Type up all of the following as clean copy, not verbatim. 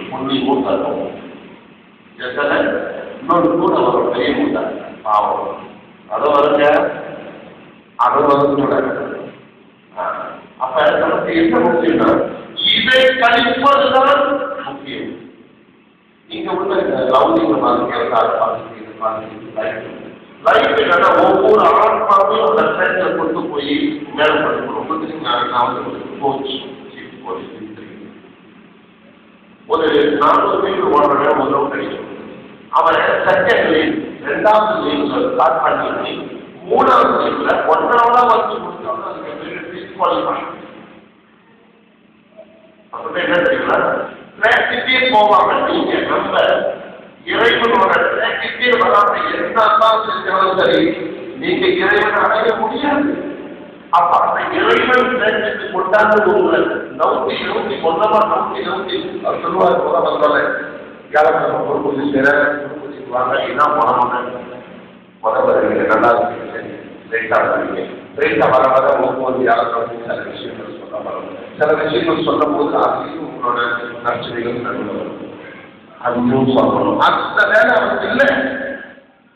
புள்ளி மூத்தாக்கும் எத்தனை இன்னொரு கூட வரும் பெரிய மூட்டை பாவம் அதை வருங்க அதை கூட அப்ப நமக்கு என்ன முக்கியம்னா இதை கழிப்பதுதான் முக்கியம். நீங்க உள்ள லௌகிகமாக லைஃப் என்னன்னா ஒவ்வொரு ஆத்மாவையும் அந்த ட்ரெண்ட்ல கொண்டு போய் மேல படிக்கணும். நான் கோச் ஒரு 400 மீட்டர் ஓடுற முதல்ல கிடைக்கும். அவன் செகண்ட் லீன் 2வது லீன்ல ஸ்டார்ட் பண்ணி 3வது லீன்ல 1.5 வந்து முடிச்சோம்னா அப்படி என்ன தெரியுங்களா, ட்ராக்கிட்டே போவாங்க. நீங்க நம்ம இறைவனோட ட்ராக்கிட்டே வராம என்னதான் செஞ்சாலும் சரி நீங்க இறைவனை அடைய முடியாது. அப்ப அந்த இறைவன் ட்ராக்கிட்டு கொண்டாந்து உங்களை நவுத்தி மொத்தமா நவுத்தி அவர் சொல்லுவார் போல வந்தாலே யாரும் ஒரு பூஜை செய்யற வாங்க என்ன முதல்ல நல்லா இருக்கு லேட்டா இருக்கீங்க. லேட்டா வர வர ஒவ்வொரு யாரும் சில விஷயங்கள் சொல்ல வரும். சில விஷயங்கள் சொல்லும் போது அதையும் உங்களோட நற்செய்திகள் நடுவர் அதுவும் சொல்லணும். அந்த வேலை அவருக்கு இல்லை.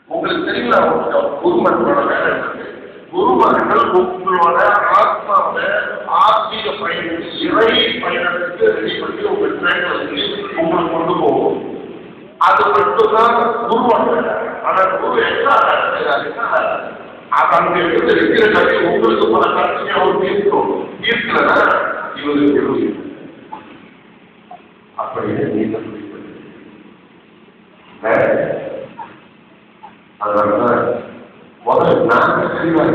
உங்களுக்கு தெரியுங்களா, குருமனோட வேலை இருக்கு. குருமர்கள் உங்களோட ஆத்மாவை ஆத்மீக பயணத்துக்கு இறை பயணத்துக்கு ரெடி பண்ணி உங்க ட்ரெயினருக்கு உங்களுக்கு கொண்டு போகும். அது மட்டும்தான் குருவாங்க. ஆனா குரு என்ன செய்யறாருன்னா அது அங்க இருந்து இருக்கிற கதை உங்களுக்கு பல கருத்தையும் அவர் தீர்க்கலன்னா இவருக்கு அப்படியே நீங்க அதனாலதான் முதல்ல நாங்க தெளிவாக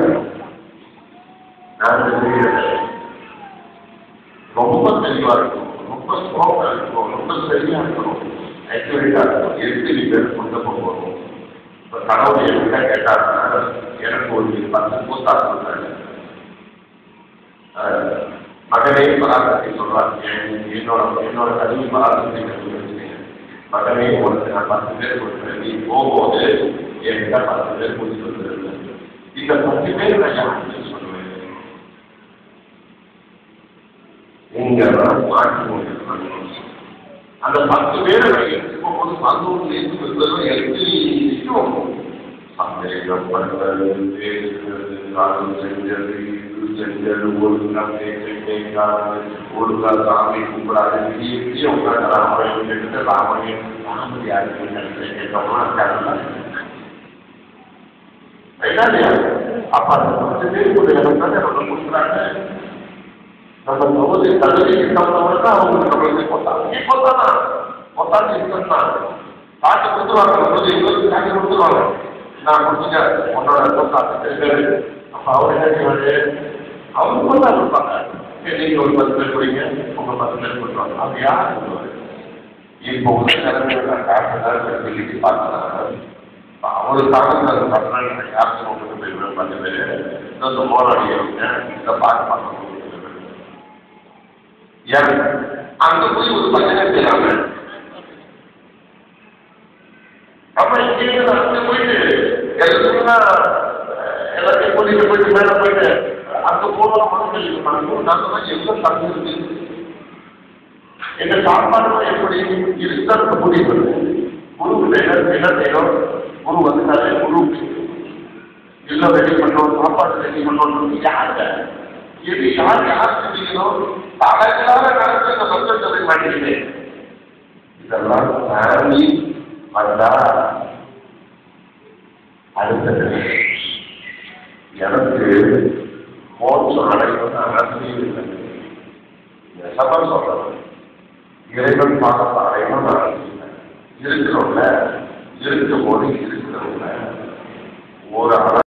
ரொம்ப தெளிவா இருக்கும், ரொம்ப ஸ்ட்ராங்கா இருக்கும், ரொம்ப சரியா இருக்கணும், ஆக்டிவேட்டா இருக்கும். எத்தனை பேர் கொண்டு போகணும். இப்ப கடவுள் என்கிட்ட கேட்டாருன்னா எனக்கு ஒரு 10 கூத்தாடு கொடுத்தாங்க. மகனே பராசக்தி சொல்றாங்க, என்னோட கல்வி பராசக்தி மகனே உனக்கு நான் 10 பேர் கொடுக்குறேன், நீ போகும்போது என்கிட்ட 10 பேர் கொடுத்து வந்துருக்கேன். இந்த 10 பேர் நான் யாருக்கு சொல்லுவேன், நீங்க மாற்றி கொண்டிருக்கணும். அந்த 10 பேரை நான் எடுத்துக்கும் போது 11 எடுத்து எத்தனையும் சந்தேகம் பண்ணுறது, பேசுகிறது, அது செஞ்சது, இது செஞ்சது, ஒழுங்கா சாமி கும்பிடாது, இப்படியே உட்காந்து ராமரையும் கேட்டு ராமரையும் யாருக்கு கேட்டோம்னா அப்ப அந்த 10 பேருக்குள்ள நம்ம கொடுக்குறாங்க. நம்ம தகுதிக்கு தகுந்தவங்க தான் அவங்க நம்மளுக்கு கொத்தாங்க. கொத்தாங்க இருக்கா காட்டு கொடுத்துருவாங்க. காட்டு கொடுத்துருவாங்க. நான் முடிச்சுட்டேன் உன்னோட கொத்தாங்க. அப்ப அவர் என்ன செய்வாரு, அவங்க கொத்தா கொடுப்பாங்க. நீங்க ஒரு 10 பேர் கொடுங்க, உங்க 10 பேர் கொடுத்துருவாங்க. அது யார் சொல்லுவாரு? இப்போ உள்ள நிலைமையில காட்டு சொல்லிட்டு பார்க்கலாம். அவரு தாங்க 10 நாள் யார் சொல்றது போய் 10 பேர் இந்த போராடியவங்க இந்த பார்க்க அங்க போய் ஒரு பஞ்சனை செய்யறாங்க. அப்ப இங்க அங்க போயிட்டு எல்லாத்தையும் கூட்டிட்டு போயிட்டு மேல போயிட்டு அங்க போன மட்டும் நாங்க எங்க தங்குறது, எங்க சாப்பாடு எப்படி இருக்கிறது முடிவு. குரு என்ன செய்யணும், குரு வந்துட்டாலே குரு இல்ல ரெடி பண்றோம், சாப்பாடு ரெடி பண்றோம். யாருங்க இது யார் செஞ்சீங்களோ தலைகளாக நடத்த இந்த பஞ்சத்தை மாட்டீங்க. இதெல்லாம் ஃபேமிலி வந்தா அடுத்தது எனக்கு மோட்சம் அடைவது அவசியம் இல்லை. சபம் சொல்றது இறைவன் பாடத்தை அடையணும் அவசியம் இருக்கிறோம்ல, இருக்கும் போது இருக்கிறவங்க ஒரு